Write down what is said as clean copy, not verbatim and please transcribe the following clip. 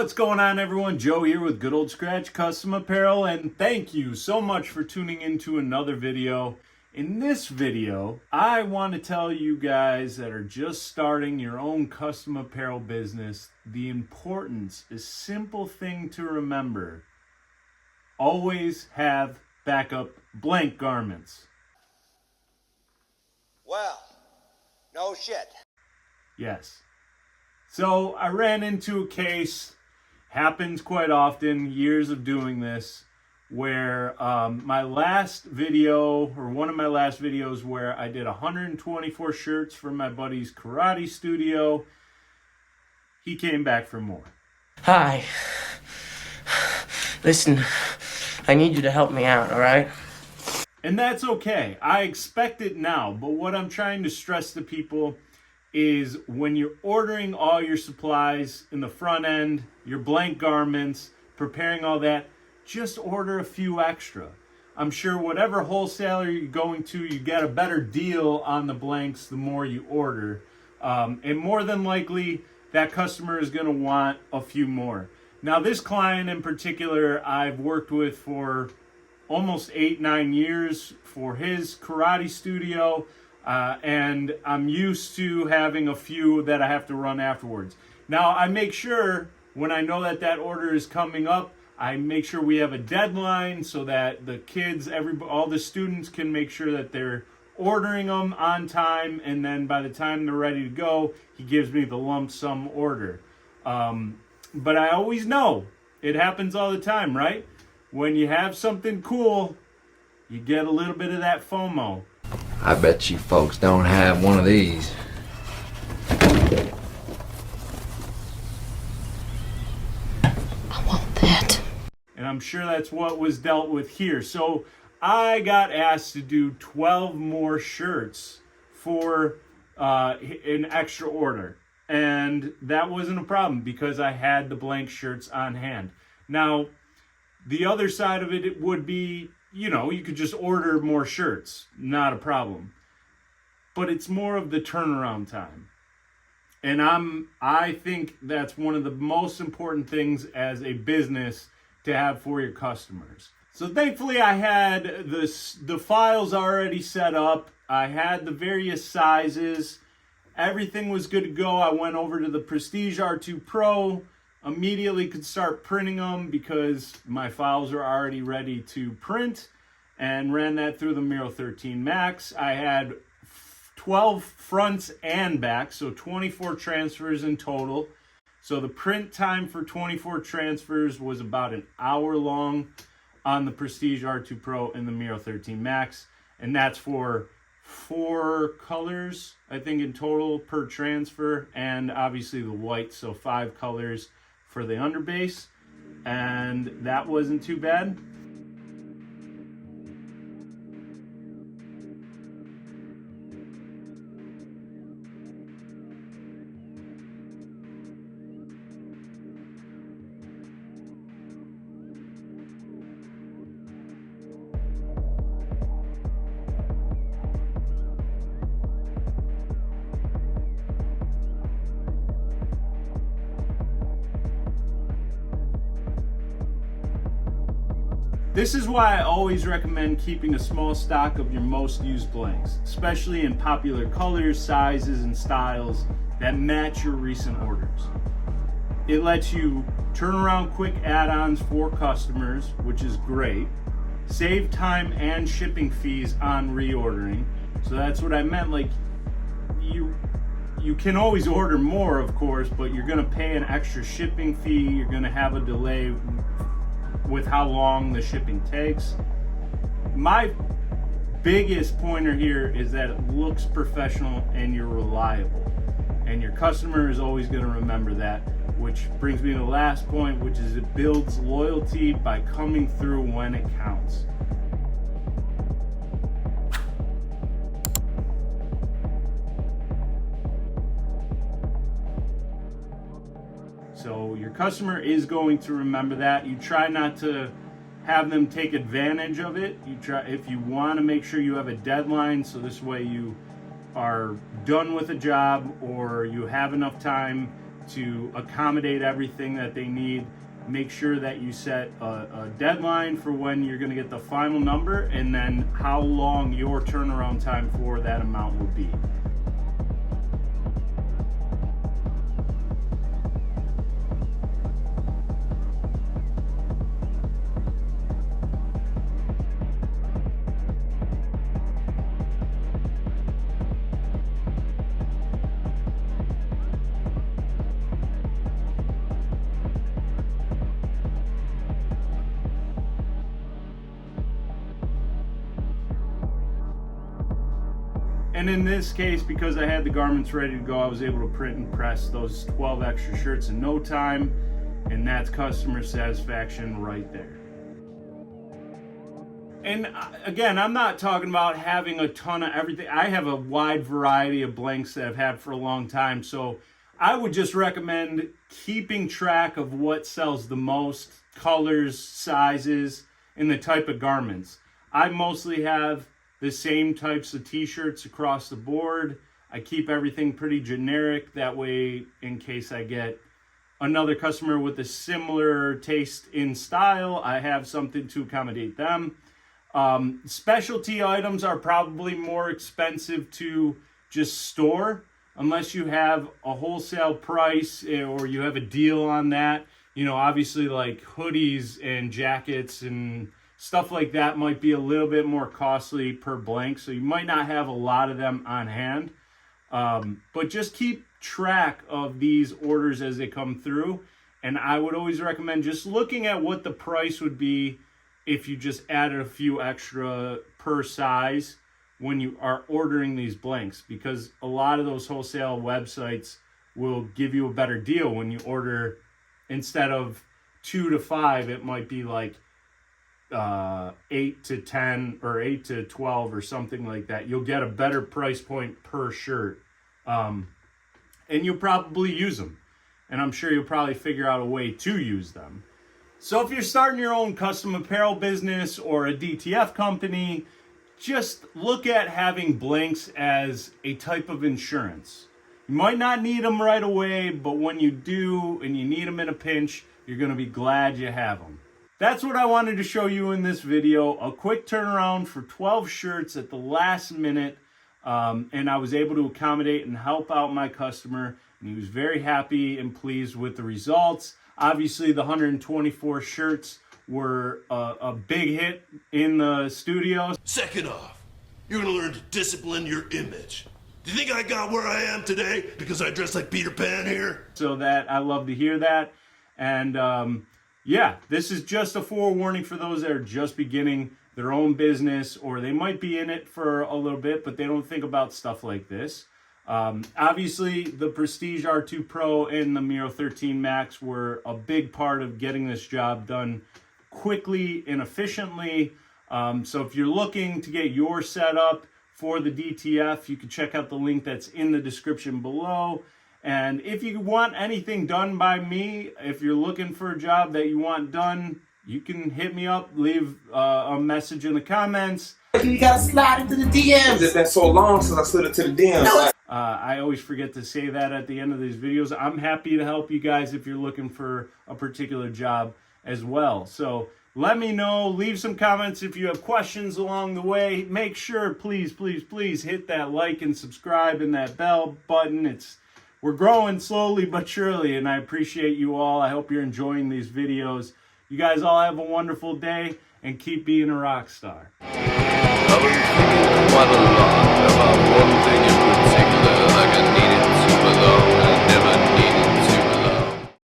What's going on, everyone? Joe here with Good Old Scratch Custom Apparel, and thank you so much for tuning into another video. In this video, I want to tell you guys that are just starting your own custom apparel business the importance, a simple thing to remember. Always have backup blank garments. Well, no shit. Yes. So I ran into a case, happens quite often, years of doing this, where my last video, or one of my last videos where I did 124 shirts for my buddy's karate studio, he came back for more. Hi. Listen, I need you to help me out, all right? And that's okay. I expect it now, but what I'm trying to stress to people is when you're ordering all your supplies in the front end, your blank garments, preparing all that, just order a few extra. I'm sure whatever wholesaler you're going to, you get a better deal on the blanks the more you order. And more than likely, that customer is going to want a few more. Now, this client in particular, I've worked with for almost 8-9 years for his karate studio. And I'm used to having a few that I have to run afterwards. Now, I make sure when I know that that order is coming up, I make sure we have a deadline so that the kids, all the students can make sure that they're ordering them on time. And then by the time they're ready to go, he gives me the lump sum order. But I always know it happens all the time, right? When you have something cool, you get a little bit of that FOMO. I bet you folks don't have one of these. I want that. And I'm sure that's what was dealt with here. So I got asked to do 12 more shirts for an extra order. And that wasn't a problem because I had the blank shirts on hand. Now, the other side of it would be, you know, you could just order more shirts, not a problem. But it's more of the turnaround time. And I think that's one of the most important things as a business to have for your customers. So thankfully I had the files already set up. I had the various sizes. Everything was good to go. I went over to the Prestige R2 Pro. Immediately could start printing them because my files are already ready to print, and ran that through the Miro 13 Max. I had 12 fronts and backs, so 24 transfers in total. So the print time for 24 transfers was about an hour long on the Prestige R2 Pro and the Miro 13 Max, and that's for 4 colors, I think, in total per transfer, and obviously the white, so 5 colors for the underbase, and that wasn't too bad. This is why I always recommend keeping a small stock of your most used blanks, especially in popular colors, sizes, and styles that match your recent orders. It lets you turn around quick add-ons for customers, which is great. Save time and shipping fees on reordering. So that's what I meant, like you can always order more, of course, but you're gonna pay an extra shipping fee, you're gonna have a delay with how long the shipping takes. My biggest pointer here is that it looks professional and you're reliable. And your customer is always going to remember that, which brings me to the last point, which is it builds loyalty by coming through when it counts. So your customer is going to remember that. You try not to have them take advantage of it. If you want to make sure you have a deadline, so this way you are done with a job or you have enough time to accommodate everything that they need. Make sure that you set a deadline for when you're going to get the final number, and then how long your turnaround time for that amount will be. And in this case, because I had the garments ready to go, I was able to print and press those 12 extra shirts in no time, and that's customer satisfaction right there. And again, I'm not talking about having a ton of everything. I have a wide variety of blanks that I've had for a long time, so I would just recommend keeping track of what sells the most, colors, sizes, and the type of garments. I mostly have the same types of t-shirts across the board. I keep everything pretty generic. That way, in case I get another customer with a similar taste in style, I have something to accommodate them. Specialty items are probably more expensive to just store, unless you have a wholesale price or you have a deal on that. You know, obviously like hoodies and jackets and stuff like that might be a little bit more costly per blank, so you might not have a lot of them on hand. But just keep track of these orders as they come through. And I would always recommend just looking at what the price would be if you just added a few extra per size when you are ordering these blanks, because a lot of those wholesale websites will give you a better deal when you order. Instead of 2 to 5, it might be like 8 to 10 or 8 to 12 or something like that. You'll get a better price point per shirt, and you'll probably use them, and I'm sure you'll probably figure out a way to use them. So if you're starting your own custom apparel business or a DTF company, just look at having blanks as a type of insurance. You might not need them right away, but when you do and you need them in a pinch, you're going to be glad you have them. That's what I wanted to show you in this video, a quick turnaround for 12 shirts at the last minute, and I was able to accommodate and help out my customer, and he was very happy and pleased with the results. Obviously, the 124 shirts were a big hit in the studio. Second off, you're gonna learn to discipline your image. Do you think I got where I am today because I dress like Peter Pan here? So that I love to hear that, and yeah, this is just a forewarning for those that are just beginning their own business, or they might be in it for a little bit, but they don't think about stuff like this. Obviously, the Prestige R2 Pro and the Miro 13 Max were a big part of getting this job done quickly and efficiently. So if you're looking to get your setup for the DTF, you can check out the link that's in the description below. And if you want anything done by me, if you're looking for a job that you want done, you can hit me up, leave a message in the comments. You gotta slide into the DMs. It's been so long since I slid into the DMs. I always forget to say that at the end of these videos. I'm happy to help you guys if you're looking for a particular job as well. So let me know, leave some comments if you have questions along the way. Make sure, please, please, please hit that like and subscribe and that bell button. We're growing slowly but surely, and I appreciate you all. I hope you're enjoying these videos. You guys all have a wonderful day, and keep being a rock star. What a lot.